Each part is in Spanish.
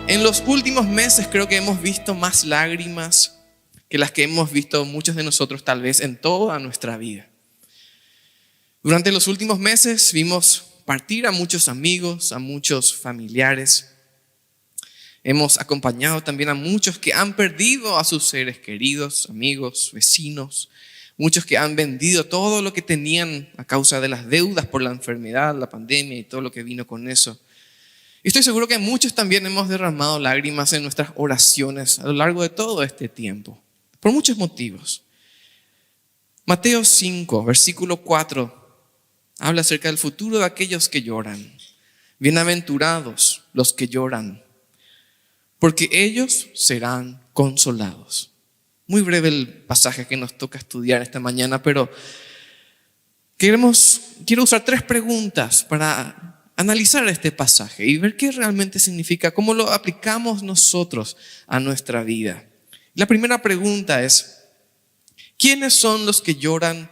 En los últimos meses creo que hemos visto más lágrimas que las que hemos visto muchos de nosotros tal vez en toda nuestra vida. Durante los últimos meses vimos partir a muchos amigos, a muchos familiares. Hemos acompañado también a muchos que han perdido a sus seres queridos, amigos, vecinos. Muchos que han vendido todo lo que tenían a causa de las deudas por la enfermedad, la pandemia y todo lo que vino con eso. Y estoy seguro que muchos también hemos derramado lágrimas en nuestras oraciones a lo largo de todo este tiempo, por muchos motivos. Mateo 5, versículo 4, habla acerca del futuro de aquellos que lloran. Bienaventurados los que lloran, porque ellos serán consolados. Muy breve el pasaje que nos toca estudiar esta mañana, pero quiero usar 3 preguntas para analizar este pasaje y ver qué realmente significa, cómo lo aplicamos nosotros a nuestra vida. La primera pregunta es: ¿quiénes son los que lloran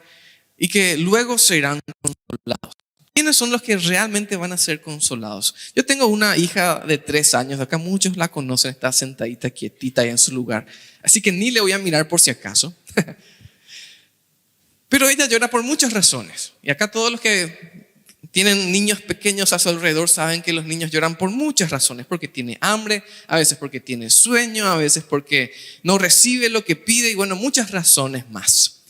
y que luego serán consolados? ¿Quiénes son los que realmente van a ser consolados? Yo tengo una hija de 3 años, acá muchos la conocen, está sentadita, quietita ahí en su lugar, así que ni le voy a mirar por si acaso. Pero ella llora por muchas razones, y acá todos los que tienen niños pequeños a su alrededor saben que los niños lloran por muchas razones, porque tiene hambre, a veces porque tiene sueño, a veces porque no recibe lo que pide y bueno, muchas razones más.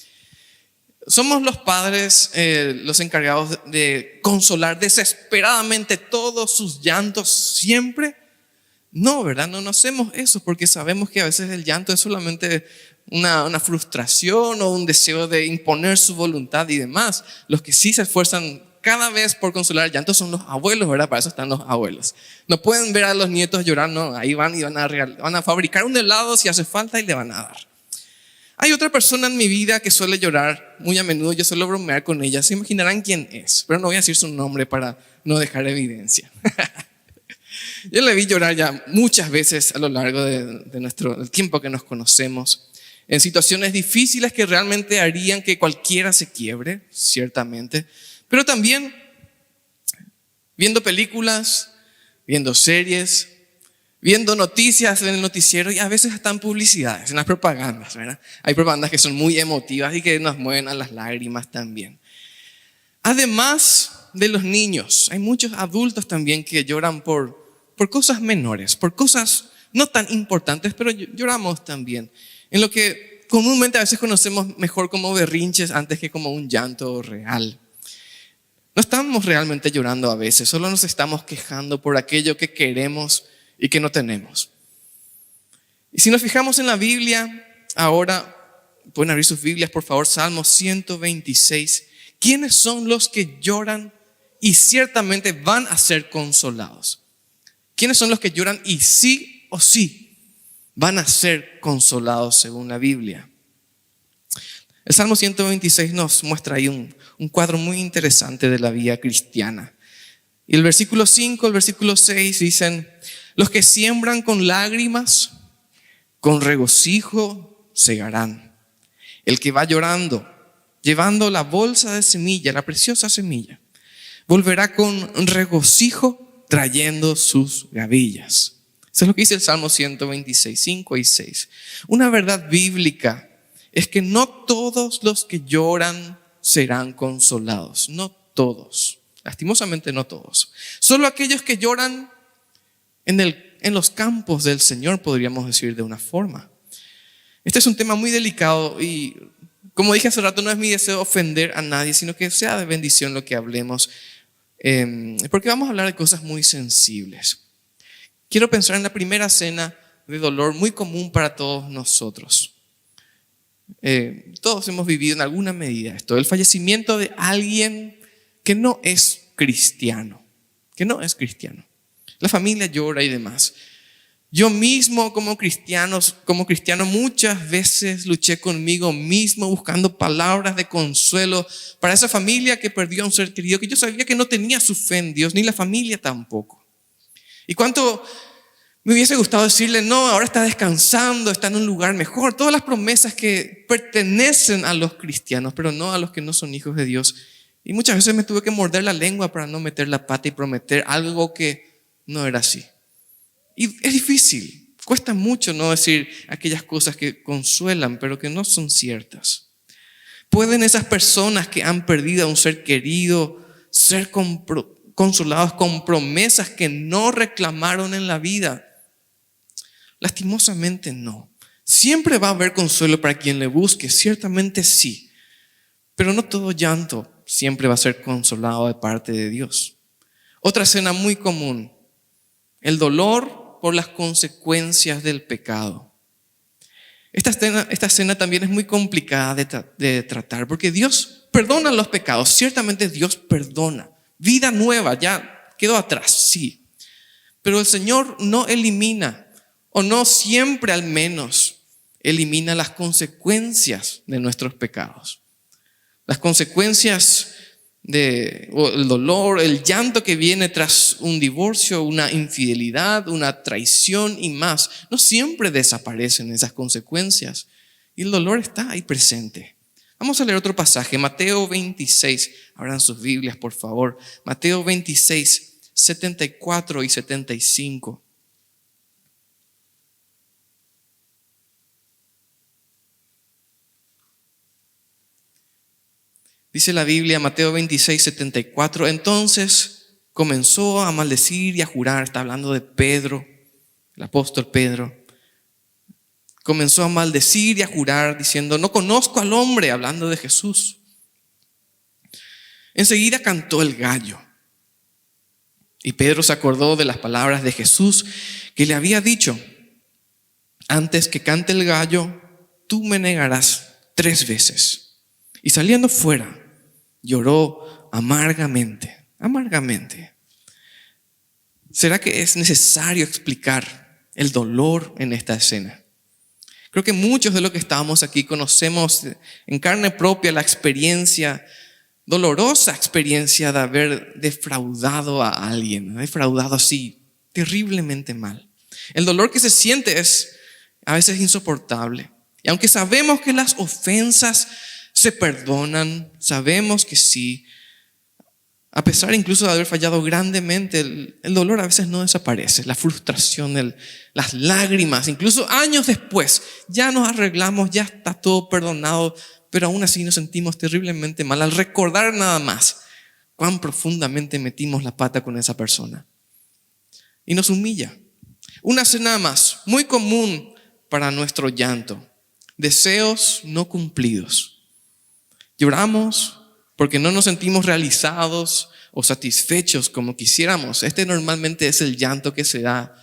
¿Somos los padres los encargados de consolar desesperadamente todos sus llantos siempre? No, ¿verdad? No hacemos eso porque sabemos que a veces el llanto es solamente una frustración o un deseo de imponer su voluntad y demás. Los que sí se esfuerzan cada vez por consolar el llanto son los abuelos, ¿verdad? Para eso están los abuelos. No pueden ver a los nietos llorar, no, ahí van y van a fabricar un helado si hace falta y le van a dar. Hay otra persona en mi vida que suele llorar muy a menudo, yo suelo bromear con ella, se imaginarán quién es, pero no voy a decir su nombre para no dejar evidencia. Yo le vi llorar ya muchas veces a lo largo del tiempo que nos conocemos, en situaciones difíciles que realmente harían que cualquiera se quiebre, ciertamente, pero también viendo películas, viendo series, viendo noticias en el noticiero y a veces hasta en publicidades, en las propagandas, ¿verdad? Hay propagandas que son muy emotivas y que nos mueven a las lágrimas también. Además de los niños, hay muchos adultos también que lloran por cosas menores, por cosas no tan importantes, pero lloramos también. En lo que comúnmente a veces conocemos mejor como berrinches antes que como un llanto real. No estamos realmente llorando a veces, solo nos estamos quejando por aquello que queremos y que no tenemos. Y si nos fijamos en la Biblia, ahora pueden abrir sus Biblias, por favor, Salmo 126. ¿Quiénes son los que lloran y ciertamente van a ser consolados? ¿Quiénes son los que lloran y sí o sí van a ser consolados según la Biblia? El Salmo 126 nos muestra ahí un cuadro muy interesante de la vida cristiana. Y el versículo 5, el versículo 6 dicen: los que siembran con lágrimas, con regocijo segarán. El que va llorando, llevando la bolsa de semilla, la preciosa semilla, volverá con regocijo trayendo sus gavillas. Eso es lo que dice el Salmo 126, 5 y 6. Una verdad bíblica es que no todos los que lloran serán consolados. No todos. Lastimosamente no todos. Solo aquellos que lloran en los campos del Señor, podríamos decir de una forma. Este es un tema muy delicado y, como dije hace rato, no es mi deseo ofender a nadie, sino que sea de bendición lo que hablemos, porque vamos a hablar de cosas muy sensibles. Quiero pensar en la primera escena de dolor muy común para todos nosotros. Todos hemos vivido en alguna medida esto, el fallecimiento de alguien que no es cristiano, La familia llora y demás. Yo mismo como cristiano muchas veces luché conmigo mismo buscando palabras de consuelo para esa familia que perdió a un ser querido, que yo sabía que no tenía su fe en Dios, ni la familia tampoco. Y cuánto me hubiese gustado decirle: no, ahora está descansando, está en un lugar mejor. Todas las promesas que pertenecen a los cristianos, pero no a los que no son hijos de Dios. Y muchas veces me tuve que morder la lengua para no meter la pata y prometer algo que no era así. Y es difícil, cuesta mucho no decir aquellas cosas que consuelan, pero que no son ciertas. ¿Pueden esas personas que han perdido a un ser querido ser consolados con promesas que no reclamaron en la vida? Lastimosamente no. Siempre va a haber consuelo para quien le busque, ciertamente sí. Pero no todo llanto siempre va a ser consolado de parte de Dios. Otra escena muy común, el dolor por las consecuencias del pecado. Esta escena también es muy complicada de tratar, porque Dios perdona los pecados. Ciertamente Dios perdona. Vida nueva, ya quedó atrás, sí. Pero el Señor no elimina, o no siempre al menos, elimina las consecuencias de nuestros pecados. Las consecuencias o el dolor, el llanto que viene tras un divorcio, una infidelidad, una traición y más, no siempre desaparecen esas consecuencias. Y el dolor está ahí presente. Vamos a leer otro pasaje, Mateo 26. Abran sus Biblias, por favor. Mateo 26, 74 y 75. Dice la Biblia, Mateo 26, 74. Entonces comenzó a maldecir y a jurar. Está hablando de Pedro, el apóstol Pedro. Comenzó a maldecir y a jurar diciendo: no conozco al hombre, hablando de Jesús. Enseguida cantó el gallo. Y Pedro se acordó de las palabras de Jesús que le había dicho: antes que cante el gallo, tú me negarás 3 veces. Y saliendo fuera, lloró amargamente. ¿Será que es necesario explicar el dolor en esta escena? Creo que muchos de los que estamos aquí conocemos en carne propia la dolorosa experiencia de haber defraudado a alguien, defraudado así terriblemente mal. El dolor que se siente es a veces insoportable. Y aunque sabemos que las ofensas se perdonan, sabemos que sí, a pesar incluso de haber fallado grandemente, el dolor a veces no desaparece, la frustración, las lágrimas, incluso años después, ya nos arreglamos, ya está todo perdonado, pero aún así nos sentimos terriblemente mal al recordar nada más cuán profundamente metimos la pata con esa persona. Y nos humilla. Una escena más, muy común para nuestro llanto: deseos no cumplidos. Lloramos porque no nos sentimos realizados o satisfechos como quisiéramos. Este normalmente es el llanto que se da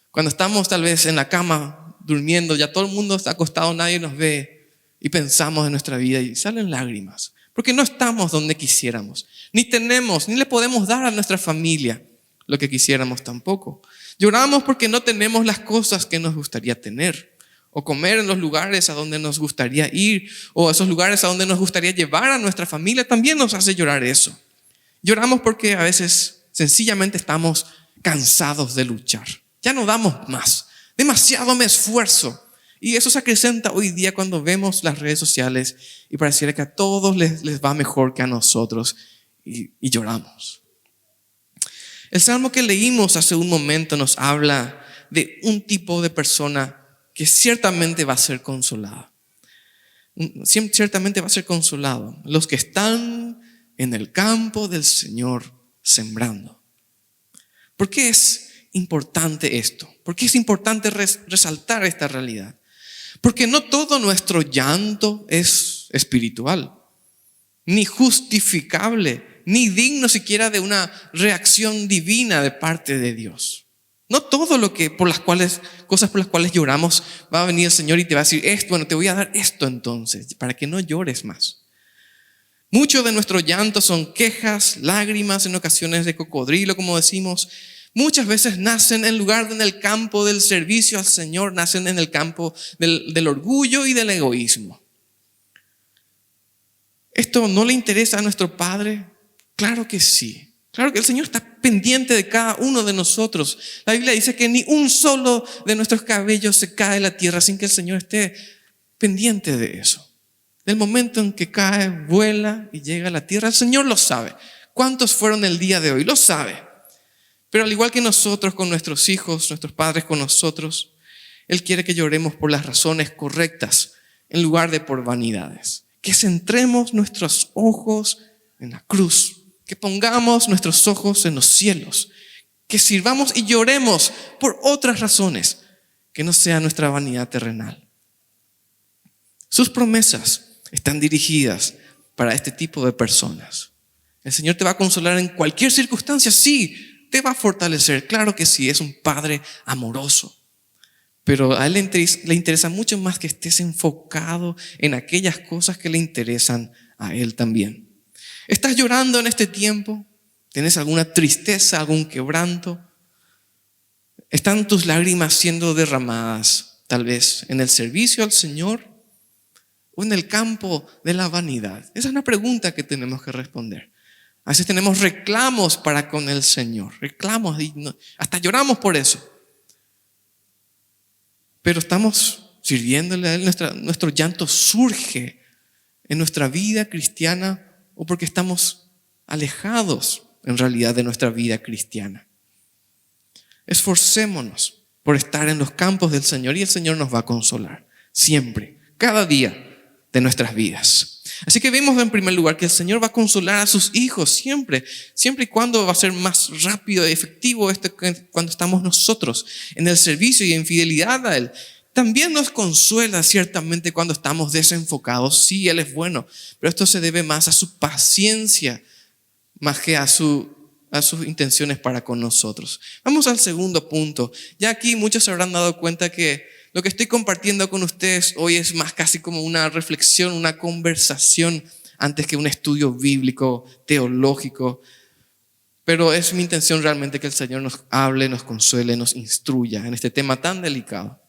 cuando estamos tal vez en la cama durmiendo, ya todo el mundo está acostado, nadie nos ve, y pensamos en nuestra vida y salen lágrimas porque no estamos donde quisiéramos, ni le podemos dar a nuestra familia lo que quisiéramos tampoco. Lloramos porque no tenemos las cosas que nos gustaría tener, o comer en los lugares a donde nos gustaría ir, o esos lugares a donde nos gustaría llevar a nuestra familia. También nos hace llorar eso. Lloramos porque a veces sencillamente estamos cansados de luchar. Ya no damos más. Demasiado me esfuerzo. Y eso se acrecenta hoy día cuando vemos las redes sociales y pareciera que a todos les va mejor que a nosotros, y lloramos. El salmo que leímos hace un momento nos habla de un tipo de persona que ciertamente va a ser consolada. Ciertamente va a ser consolado. Los que están en el campo del Señor sembrando. ¿Por qué es importante esto? ¿Por qué es importante resaltar esta realidad? Porque no todo nuestro llanto es espiritual, ni justificable, ni digno siquiera de una reacción divina de parte de Dios. No todo cosas por las cuales lloramos va a venir el Señor y te va a decir esto, bueno, te voy a dar esto entonces, para que no llores más. Mucho de nuestro llanto son quejas, lágrimas, en ocasiones de cocodrilo, como decimos. Muchas veces nacen en lugar de en el campo del servicio al Señor, nacen en el campo del orgullo y del egoísmo. ¿Esto no le interesa a nuestro Padre? Claro que sí. Claro que el Señor está pendiente de cada uno de nosotros. La Biblia dice que ni un solo de nuestros cabellos se cae de la tierra sin que el Señor esté pendiente de eso. Del momento en que cae, vuela y llega a la tierra, el Señor lo sabe. ¿Cuántos fueron el día de hoy? Lo sabe. Pero al igual que nosotros con nuestros hijos, nuestros padres con nosotros, Él quiere que lloremos por las razones correctas en lugar de por vanidades. Que centremos nuestros ojos en la cruz, que pongamos nuestros ojos en los cielos, que sirvamos y lloremos por otras razones que no sea nuestra vanidad terrenal. Sus promesas están dirigidas para este tipo de personas. El Señor te va a consolar en cualquier circunstancia, sí, te va a fortalecer, claro que sí, es un Padre amoroso. Pero a Él le interesa mucho más que estés enfocado en aquellas cosas que le interesan a Él también. ¿Estás llorando en este tiempo? ¿Tienes alguna tristeza, algún quebranto? ¿Están tus lágrimas siendo derramadas tal vez en el servicio al Señor o en el campo de la vanidad? Esa es una pregunta que tenemos que responder. A veces tenemos reclamos para con el Señor, reclamos y hasta lloramos por eso. Pero estamos sirviéndole a Él, nuestro llanto surge en nuestra vida cristiana o porque estamos alejados en realidad de nuestra vida cristiana. Esforcémonos por estar en los campos del Señor y el Señor nos va a consolar siempre, cada día de nuestras vidas. Así que vemos en primer lugar que el Señor va a consolar a sus hijos siempre y cuando va a ser más rápido y efectivo cuando estamos nosotros en el servicio y en fidelidad a Él. También nos consuela ciertamente cuando estamos desenfocados. Sí, Él es bueno, pero esto se debe más a su paciencia, más que a sus intenciones para con nosotros. Vamos al segundo punto. Ya aquí muchos se habrán dado cuenta que lo que estoy compartiendo con ustedes hoy es más casi como una reflexión, una conversación antes que un estudio bíblico, teológico. Pero es mi intención realmente que el Señor nos hable, nos consuele, nos instruya en este tema tan delicado.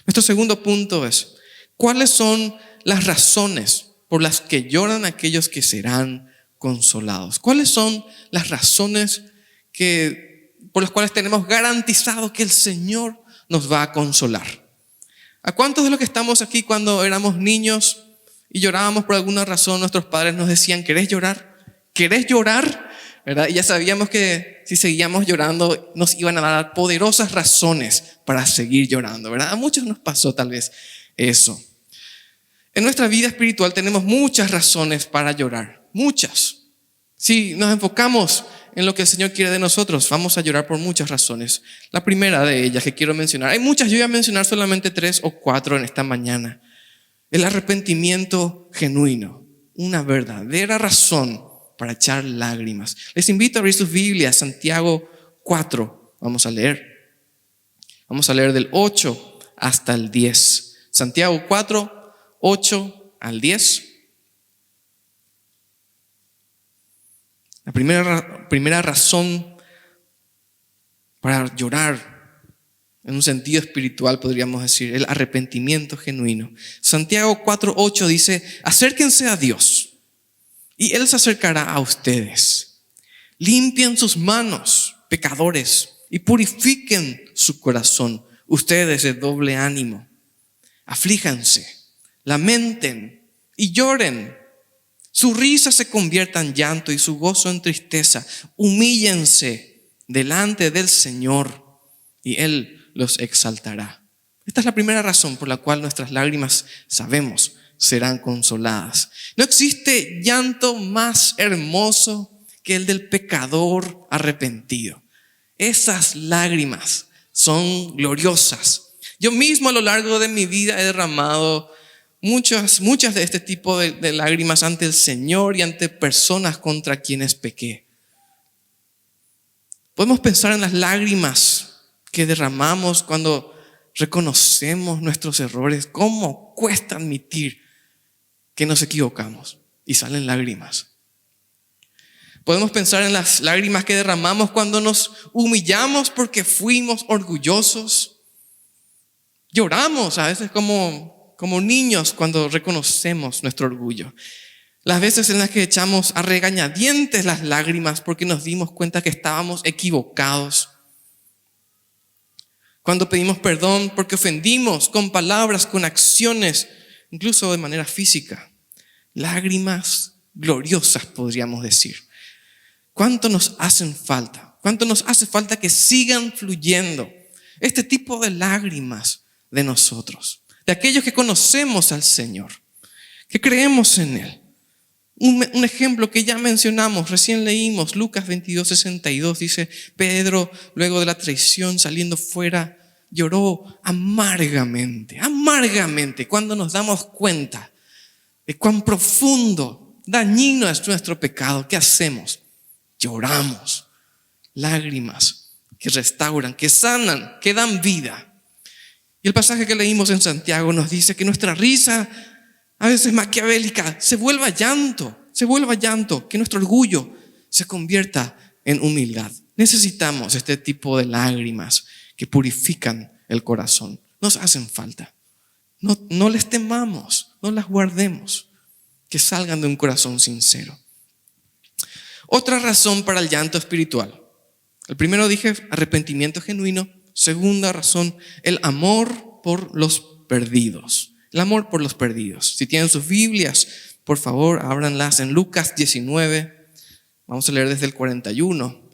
Nuestro segundo punto es, ¿cuáles son las razones por las que lloran aquellos que serán consolados? ¿Cuáles son las razones por las cuales tenemos garantizado que el Señor nos va a consolar? ¿A cuántos de los que estamos aquí cuando éramos niños y llorábamos por alguna razón, nuestros padres nos decían, ¿querés llorar? ¿Querés llorar? ¿Verdad? Y ya sabíamos que si seguíamos llorando nos iban a dar poderosas razones para seguir llorando, ¿verdad? A muchos nos pasó tal vez eso. En nuestra vida espiritual tenemos muchas razones para llorar, muchas. Si nos enfocamos en lo que el Señor quiere de nosotros, vamos a llorar por muchas razones. La primera de ellas que quiero mencionar, hay muchas, yo voy a mencionar solamente 3 o 4 en esta mañana. El arrepentimiento genuino, una verdadera razón para echar lágrimas. Les invito a abrir sus Biblias, Santiago 4, vamos a leer. Vamos a leer del 8 hasta el 10. Santiago 4, 8 al 10. La primera razón para llorar en un sentido espiritual podríamos decir, el arrepentimiento genuino. Santiago 4:8 dice, acérquense a Dios y Él se acercará a ustedes. Limpien sus manos, pecadores, y purifiquen su corazón, ustedes de doble ánimo. Aflíjanse, lamenten y lloren. Su risa se convierta en llanto y su gozo en tristeza. Humíllense delante del Señor y Él los exaltará. Esta es la primera razón por la cual nuestras lágrimas, sabemos, serán consoladas. No existe llanto más hermoso que el del pecador arrepentido. Esas lágrimas son gloriosas. Yo mismo a lo largo de mi vida he derramado muchas de este tipo de lágrimas ante el Señor y ante personas contra quienes pequé. Podemos pensar en las lágrimas que derramamos cuando reconocemos nuestros errores. ¿Cómo cuesta admitir que nos equivocamos? Y salen lágrimas. Podemos pensar en las lágrimas que derramamos cuando nos humillamos porque fuimos orgullosos. Lloramos a veces como niños cuando reconocemos nuestro orgullo. Las veces en las que echamos a regañadientes las lágrimas porque nos dimos cuenta que estábamos equivocados. Cuando pedimos perdón porque ofendimos con palabras, con acciones, incluso de manera física. Lágrimas gloriosas podríamos decir. ¿Cuánto nos hacen falta? ¿Cuánto nos hace falta que sigan fluyendo este tipo de lágrimas de nosotros, de aquellos que conocemos al Señor, que creemos en Él? Un ejemplo que ya mencionamos, recién leímos, Lucas 22:62, dice: Pedro, luego de la traición, saliendo fuera, lloró amargamente, amargamente. Cuando nos damos cuenta de cuán profundo, dañino es nuestro pecado, ¿qué hacemos? Lloramos. Lágrimas que restauran, que sanan, que dan vida. Y el pasaje que leímos en Santiago nos dice que nuestra risa, a veces maquiavélica, se vuelva llanto, que nuestro orgullo se convierta en humildad. Necesitamos este tipo de lágrimas que purifican el corazón. Nos hacen falta. No les temamos, no las guardemos, que salgan de un corazón sincero. Otra razón para el llanto espiritual. El primero dije arrepentimiento genuino. Segunda razón, el amor por los perdidos. El amor por los perdidos. Si tienen sus Biblias, por favor, ábranlas en Lucas 19. Vamos a leer desde el 41.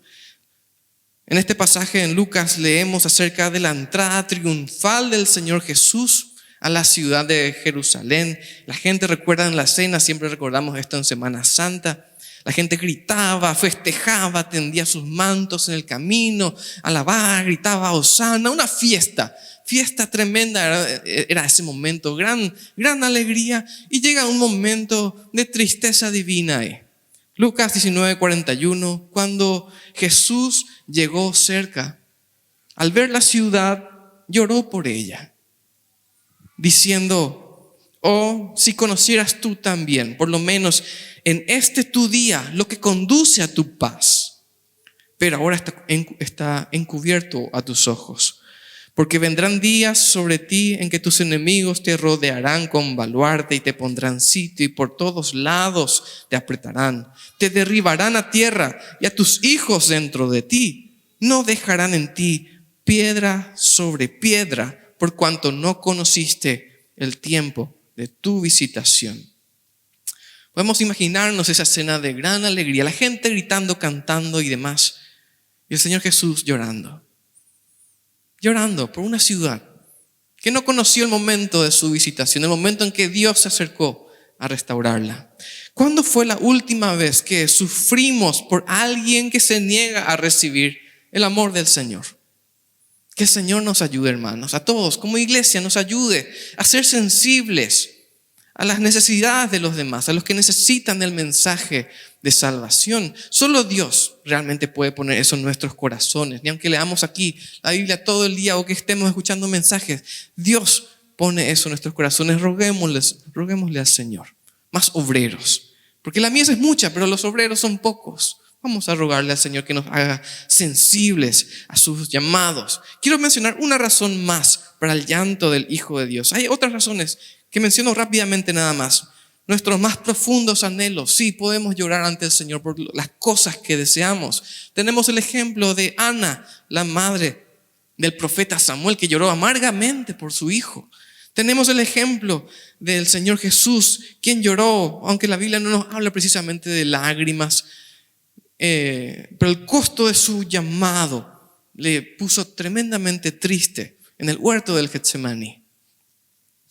En este pasaje en Lucas leemos acerca de la entrada triunfal del Señor Jesús a la ciudad de Jerusalén. La gente recuerda en la cena, siempre recordamos esto en Semana Santa. La gente gritaba, festejaba, tendía sus mantos en el camino, alababa, gritaba hosana, una fiesta tremenda era ese momento, gran alegría, y llega un momento de tristeza divina ahí. Lucas 19:41, cuando Jesús llegó cerca, al ver la ciudad, lloró por ella, diciendo: oh, si conocieras tú también, por lo menos en este tu día, lo que conduce a tu paz, pero ahora está encubierto a tus ojos. Porque vendrán días sobre ti en que tus enemigos te rodearán con baluarte y te pondrán sitio y por todos lados te apretarán. Te derribarán a tierra y a tus hijos dentro de ti. No dejarán en ti piedra sobre piedra, por cuanto no conociste el tiempo de tu visitación. Podemos imaginarnos esa escena de gran alegría, la gente gritando, cantando y demás, y el Señor Jesús llorando por una ciudad que no conoció el momento de su visitación, el momento en que Dios se acercó a restaurarla. ¿Cuándo fue la última vez que sufrimos por alguien que se niega a recibir el amor del Señor? Que el Señor nos ayude, hermanos, a todos como iglesia, nos ayude a ser sensibles a las necesidades de los demás, a los que necesitan el mensaje de salvación. Solo Dios realmente puede poner eso en nuestros corazones. Ni aunque leamos aquí la Biblia todo el día o que estemos escuchando mensajes, Dios pone eso en nuestros corazones. Roguémosle al Señor más obreros, porque la mies es mucha, pero los obreros son pocos. Vamos a rogarle al Señor que nos haga sensibles a sus llamados. Quiero mencionar una razón más para el llanto del Hijo de Dios. Hay otras razones que menciono rápidamente nada más. Nuestros más profundos anhelos. Sí, podemos llorar ante el Señor por las cosas que deseamos. Tenemos el ejemplo de Ana, la madre del profeta Samuel, que lloró amargamente por su hijo. Tenemos el ejemplo del Señor Jesús, quien lloró, aunque la Biblia no nos habla precisamente de lágrimas, pero el costo de su llamado le puso tremendamente triste en el huerto del Getsemaní.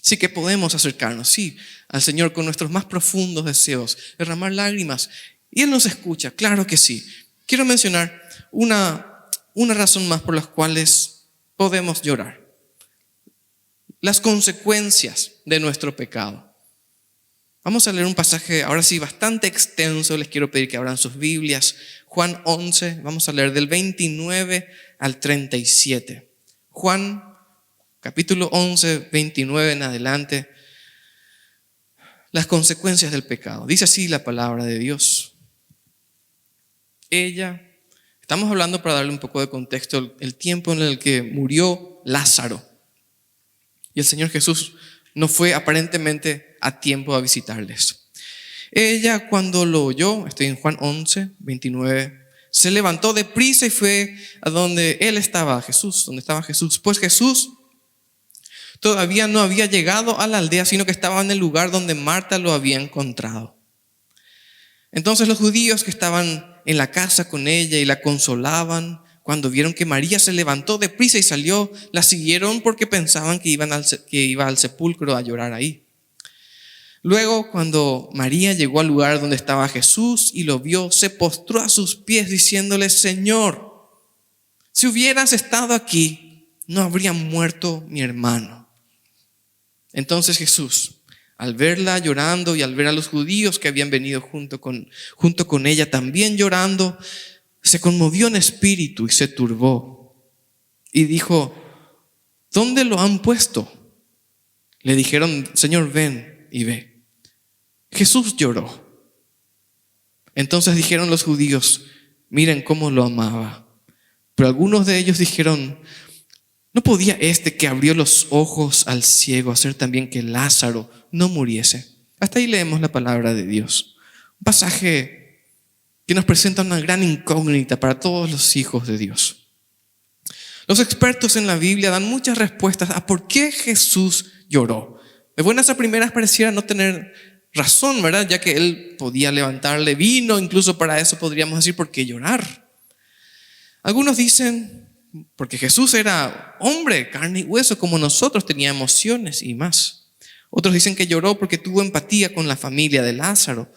Sí que podemos acercarnos, sí, al Señor con nuestros más profundos deseos, derramar lágrimas, y Él nos escucha, claro que sí. Quiero mencionar una razón más por las cuales podemos llorar. Las consecuencias de nuestro pecado. Vamos a leer un pasaje, ahora sí, bastante extenso. Les quiero pedir que abran sus Biblias. Juan 11, vamos a leer del 29 al 37. Juan capítulo 11, 29 en adelante. Las consecuencias del pecado. Dice así la palabra de Dios. Estamos hablando, para darle un poco de contexto, el tiempo en el que murió Lázaro. Y el Señor Jesús no fue aparentemente a tiempo a visitarles. Ella, cuando lo oyó, estoy en Juan 11, 29, se levantó deprisa y fue a donde él estaba, donde estaba Jesús. Pues Jesús todavía no había llegado a la aldea, sino que estaba en el lugar donde Marta lo había encontrado. Entonces los judíos que estaban en la casa con ella y la consolaban, cuando vieron que María se levantó deprisa y salió, la siguieron porque pensaban que iba al sepulcro a llorar ahí. Luego, cuando María llegó al lugar donde estaba Jesús y lo vio, se postró a sus pies diciéndole: Señor, si hubieras estado aquí, no habría muerto mi hermano. Entonces Jesús, al verla llorando y al ver a los judíos que habían venido junto con ella también llorando, se conmovió en espíritu y se turbó. Y dijo: ¿dónde lo han puesto? Le dijeron: Señor, ven y ve. Jesús lloró. Entonces dijeron los judíos: miren cómo lo amaba. Pero algunos de ellos dijeron: ¿no podía este que abrió los ojos al ciego hacer también que Lázaro no muriese? Hasta ahí leemos la palabra de Dios. Un pasaje que nos presenta una gran incógnita para todos los hijos de Dios. Los expertos en la Biblia dan muchas respuestas a por qué Jesús lloró. De buenas a primeras pareciera no tener razón, ¿verdad? Ya que él podía levantarle vino, incluso para eso podríamos decir: ¿por qué llorar? Algunos dicen porque Jesús era hombre, carne y hueso como nosotros, tenía emociones y más. Otros dicen que lloró porque tuvo empatía con la familia de Lázaro.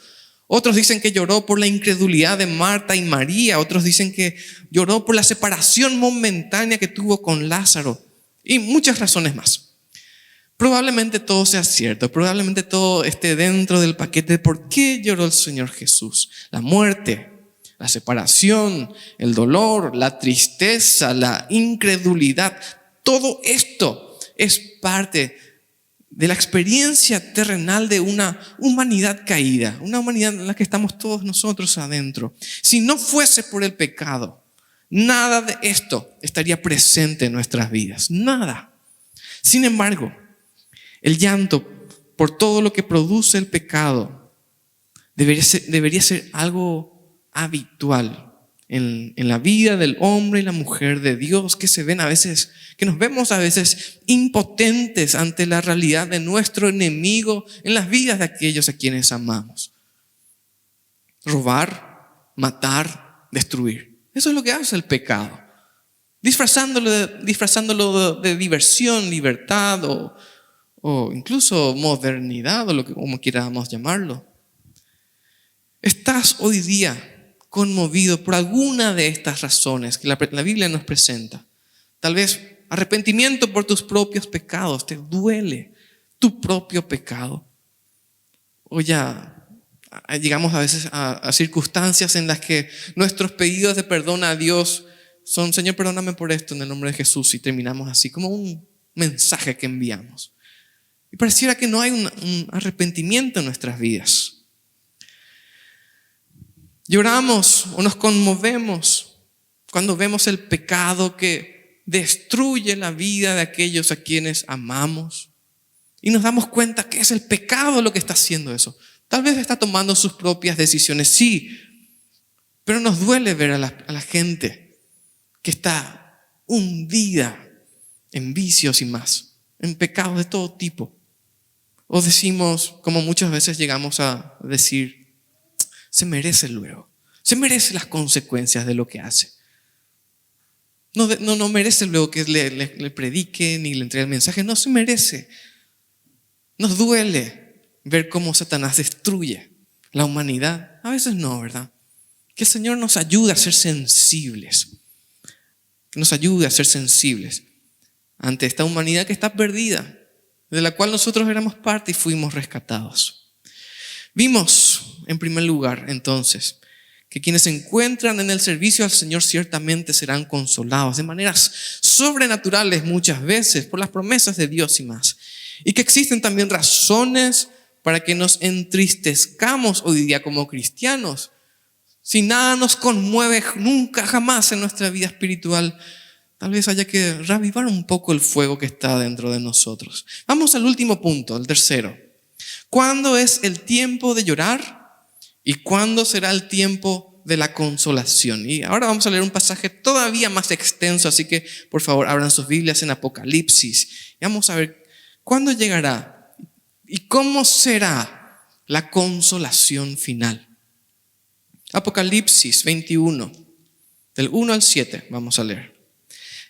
Otros dicen que lloró por la incredulidad de Marta y María. Otros dicen que lloró por la separación momentánea que tuvo con Lázaro. Y muchas razones más. Probablemente todo sea cierto, probablemente todo esté dentro del paquete de por qué lloró el Señor Jesús. La muerte, la separación, el dolor, la tristeza, la incredulidad. Todo esto es parte de la experiencia terrenal de una humanidad caída, una humanidad en la que estamos todos nosotros adentro. Si no fuese por el pecado, nada de esto estaría presente en nuestras vidas, nada. Sin embargo, el llanto por todo lo que produce el pecado debería ser algo habitual en la vida del hombre y la mujer de Dios, que nos vemos a veces impotentes ante la realidad de nuestro enemigo en las vidas de aquellos a quienes amamos. Robar, matar, destruir. Eso es lo que hace el pecado. Disfrazándolo de diversión, libertad o incluso modernidad, o como queramos llamarlo. ¿Estás hoy día conmovido por alguna de estas razones que la Biblia nos presenta? Tal vez arrepentimiento por tus propios pecados, te duele tu propio pecado. O ya llegamos a veces a circunstancias en las que nuestros pedidos de perdón a Dios son: Señor, perdóname por esto en el nombre de Jesús, y terminamos así, como un mensaje que enviamos. Y pareciera que no hay un arrepentimiento en nuestras vidas. Lloramos o nos conmovemos cuando vemos el pecado que destruye la vida de aquellos a quienes amamos. Y nos damos cuenta que es el pecado lo que está haciendo eso. Tal vez está tomando sus propias decisiones, sí, pero nos duele ver a la gente que está hundida en vicios y más, en pecados de todo tipo. O decimos, como muchas veces llegamos a decir: se merece luego, se merece las consecuencias de lo que hace. No merece luego que le predique ni le entregue el mensaje, no se merece. Nos duele ver cómo Satanás destruye la humanidad. A veces no, ¿verdad? Que el Señor nos ayude a ser sensibles, que nos ayude a ser sensibles ante esta humanidad que está perdida, de la cual nosotros éramos parte y fuimos rescatados. Vimos, en primer lugar, entonces, que quienes se encuentran en el servicio al Señor ciertamente serán consolados de maneras sobrenaturales muchas veces por las promesas de Dios y más. Y que existen también razones para que nos entristezcamos hoy día como cristianos. Si nada nos conmueve nunca, jamás en nuestra vida espiritual, tal vez haya que reavivar un poco el fuego que está dentro de nosotros. Vamos al último punto, el tercero. ¿Cuándo es el tiempo de llorar? ¿Y cuándo será el tiempo de la consolación? Y ahora vamos a leer un pasaje todavía más extenso, así que por favor abran sus Biblias en Apocalipsis. Y vamos a ver cuándo llegará y cómo será la consolación final. Apocalipsis 21, del 1 al 7, vamos a leer.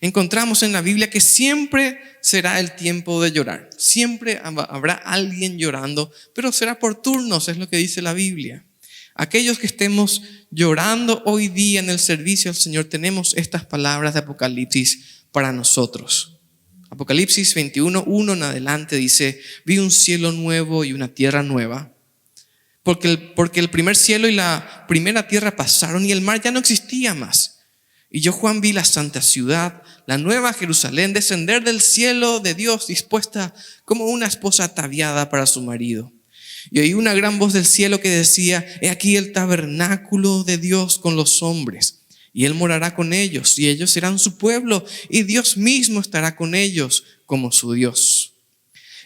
Encontramos en la Biblia que siempre será el tiempo de llorar. Siempre habrá alguien llorando, pero será por turnos, es lo que dice la Biblia. Aquellos que estemos llorando hoy día en el servicio al Señor, tenemos estas palabras de Apocalipsis para nosotros. Apocalipsis 21, 1 en adelante dice: vi un cielo nuevo y una tierra nueva, porque el primer cielo y la primera tierra pasaron y el mar ya no existía más. Y yo, Juan, vi la santa ciudad, la nueva Jerusalén, descender del cielo de Dios, dispuesta como una esposa ataviada para su marido. Y oí una gran voz del cielo que decía: he aquí el tabernáculo de Dios con los hombres, y Él morará con ellos, y ellos serán su pueblo, y Dios mismo estará con ellos como su Dios.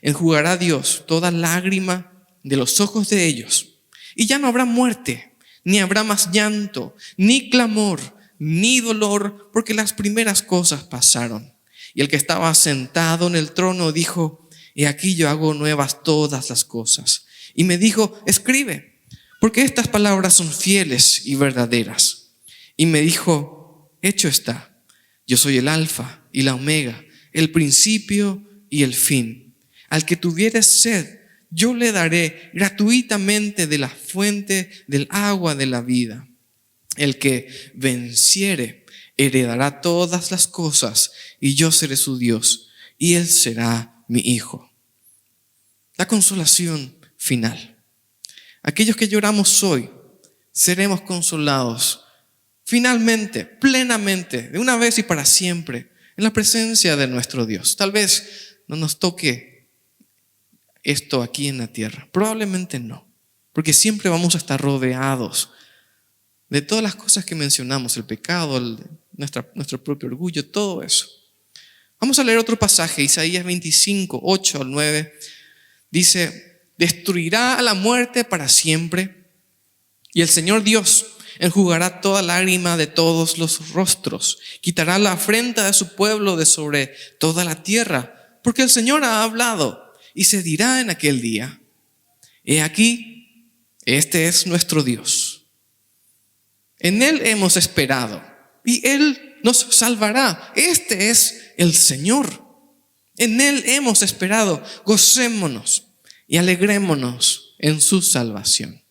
Enjugará Dios toda lágrima de los ojos de ellos, y ya no habrá muerte, ni habrá más llanto, ni clamor, ni dolor, porque las primeras cosas pasaron. Y el que estaba sentado en el trono dijo: he aquí yo hago nuevas todas las cosas. Y me dijo: escribe, porque estas palabras son fieles y verdaderas. Y me dijo: hecho está, yo soy el Alfa y la Omega, el principio y el fin. Al que tuviere sed, yo le daré gratuitamente de la fuente del agua de la vida. El que venciere heredará todas las cosas, y yo seré su Dios, y él será mi hijo. La consolación final. Aquellos que lloramos hoy seremos consolados finalmente, plenamente, de una vez y para siempre, en la presencia de nuestro Dios. Tal vez no nos toque esto aquí en la tierra, probablemente no, porque siempre vamos a estar rodeados de todas las cosas que mencionamos, el pecado, nuestro propio orgullo, todo eso. Vamos a leer otro pasaje, Isaías 25, 8 al 9. Dice: destruirá a la muerte para siempre, y el Señor Dios enjugará toda lágrima de todos los rostros, quitará la afrenta de su pueblo de sobre toda la tierra, porque el Señor ha hablado, y se dirá en aquel día: he aquí, este es nuestro Dios. En Él hemos esperado y Él nos salvará. Este es el Señor. En Él hemos esperado. Gocémonos y alegrémonos en su salvación.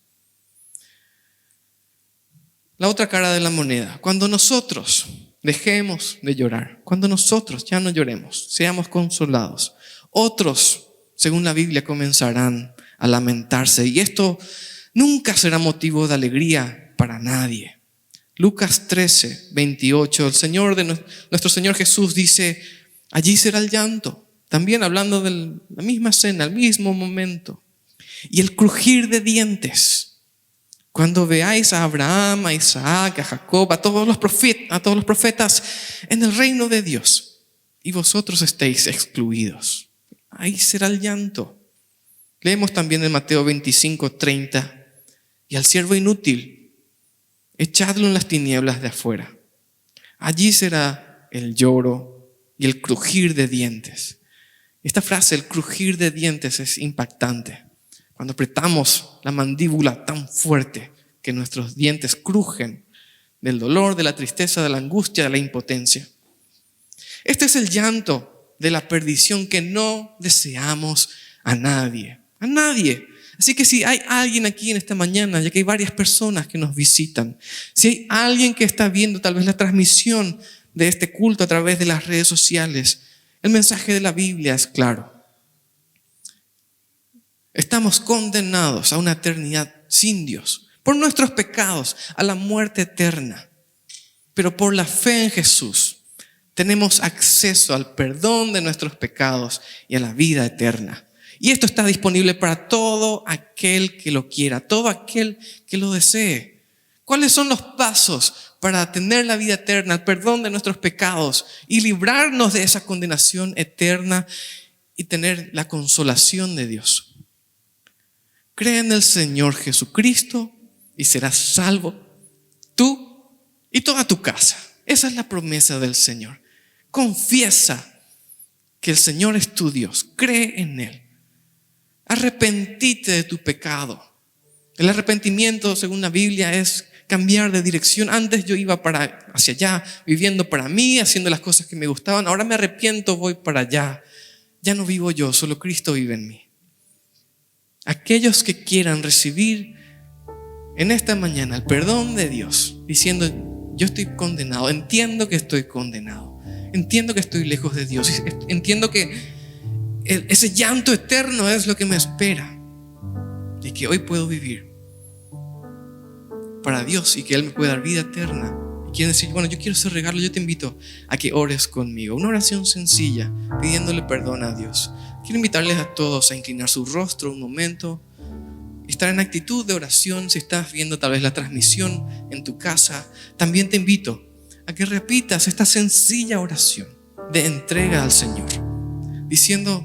La otra cara de la moneda: cuando nosotros dejemos de llorar, cuando nosotros ya no lloremos, seamos consolados, otros, según la Biblia, comenzarán a lamentarse, y esto nunca será motivo de alegría para nadie. Lucas 13, 28, nuestro Señor Jesús dice: allí será el llanto, también hablando de la misma escena, el mismo momento, y el crujir de dientes, cuando veáis a Abraham, a Isaac, a Jacob, a todos los profetas en el reino de Dios, y vosotros estéis excluidos. Ahí será el llanto. Leemos también en Mateo 25, 30, y al siervo inútil echadlo en las tinieblas de afuera. Allí será el lloro y el crujir de dientes. Esta frase, el crujir de dientes, es impactante. Cuando apretamos la mandíbula tan fuerte que nuestros dientes crujen del dolor, de la tristeza, de la angustia, de la impotencia. Este es el llanto de la perdición que no deseamos a nadie. A nadie. Así que si hay alguien aquí en esta mañana, ya que hay varias personas que nos visitan, si hay alguien que está viendo tal vez la transmisión de este culto a través de las redes sociales, el mensaje de la Biblia es claro. Estamos condenados a una eternidad sin Dios, por nuestros pecados, a la muerte eterna. Pero por la fe en Jesús, tenemos acceso al perdón de nuestros pecados y a la vida eterna. Y esto está disponible para todo aquel que lo quiera, todo aquel que lo desee. ¿Cuáles son los pasos para tener la vida eterna, el perdón de nuestros pecados y librarnos de esa condenación eterna y tener la consolación de Dios? Cree en el Señor Jesucristo y serás salvo, tú y toda tu casa. Esa es la promesa del Señor. Confiesa que el Señor es tu Dios, cree en Él. Arrepentite de tu pecado. El arrepentimiento, según la Biblia, es cambiar de dirección. Antes yo iba hacia allá, viviendo para mí, haciendo las cosas que me gustaban. Ahora me arrepiento, voy para allá. Ya no vivo yo, solo Cristo vive en mí. Aquellos que quieran recibir en esta mañana el perdón de Dios, diciendo: yo estoy condenado, entiendo que estoy condenado, entiendo que estoy lejos de Dios, entiendo que ese llanto eterno es lo que me espera, y que hoy puedo vivir para Dios y que Él me puede dar vida eterna. Y quieren decir: bueno, yo quiero ese regalo. Yo te invito a que ores conmigo, una oración sencilla, pidiéndole perdón a Dios. Quiero invitarles a todos a inclinar su rostro un momento, estar en actitud de oración. Si estás viendo tal vez la transmisión en tu casa, también te invito a que repitas esta sencilla oración de entrega al Señor, diciendo: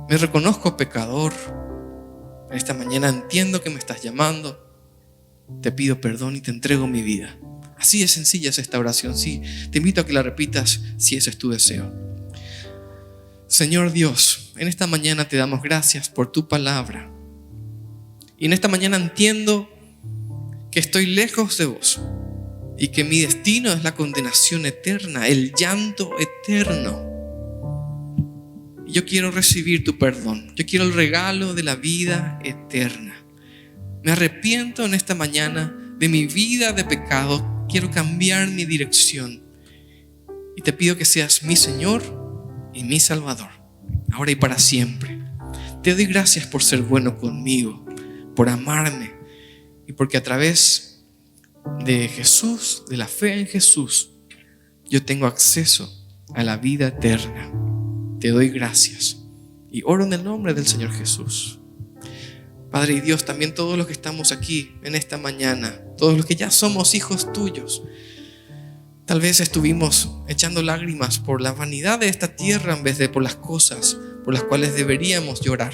me reconozco pecador, esta mañana entiendo que me estás llamando, te pido perdón y te entrego mi vida. Así de sencilla es esta oración. Sí, te invito a que la repitas si ese es tu deseo. Señor Dios, en esta mañana te damos gracias por tu palabra. Y en esta mañana entiendo que estoy lejos de vos y que mi destino es la condenación eterna, el llanto eterno. Y yo quiero recibir tu perdón. Yo quiero el regalo de la vida eterna. Me arrepiento en esta mañana de mi vida de pecado. Quiero cambiar mi dirección. Y te pido que seas mi Señor y mi Salvador, ahora y para siempre. Te doy gracias por ser bueno conmigo, por amarme, y porque a través de Jesús, de la fe en Jesús, yo tengo acceso a la vida eterna. Te doy gracias y oro en el nombre del Señor Jesús. Padre y Dios, también todos los que estamos aquí en esta mañana, todos los que ya somos hijos tuyos, tal vez estuvimos echando lágrimas por la vanidad de esta tierra en vez de por las cosas por las cuales deberíamos llorar.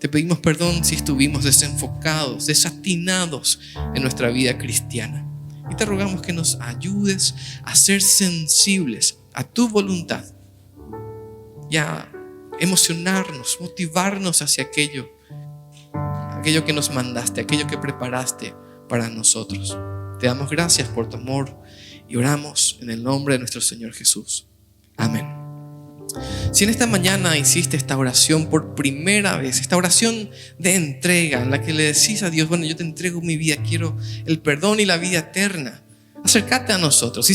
Te pedimos perdón si estuvimos desenfocados, desatinados en nuestra vida cristiana. Y te rogamos que nos ayudes a ser sensibles a tu voluntad y a emocionarnos, motivarnos hacia aquello que nos mandaste, aquello que preparaste para nosotros. Te damos gracias por tu amor y oramos en el nombre de nuestro Señor Jesús. Amén. Si en esta mañana hiciste esta oración por primera vez, esta oración de entrega en la que le decís a Dios: bueno, yo te entrego mi vida, quiero el perdón y la vida eterna, acércate a nosotros.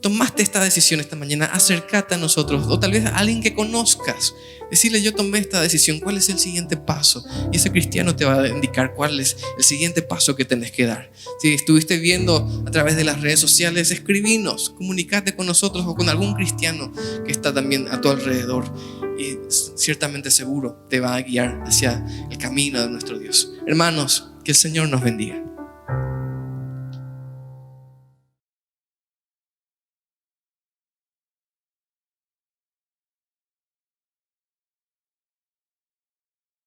Tomaste esta decisión esta mañana, acércate a nosotros, o tal vez a alguien que conozcas, decirle: yo tomé esta decisión, ¿cuál es el siguiente paso? Y ese cristiano te va a indicar cuál es el siguiente paso que tenés que dar. Si estuviste viendo a través de las redes sociales, escribinos, comunicate con nosotros o con algún cristiano que está también a tu alrededor, y ciertamente seguro te va a guiar hacia el camino de nuestro Dios. Hermanos, que el Señor nos bendiga.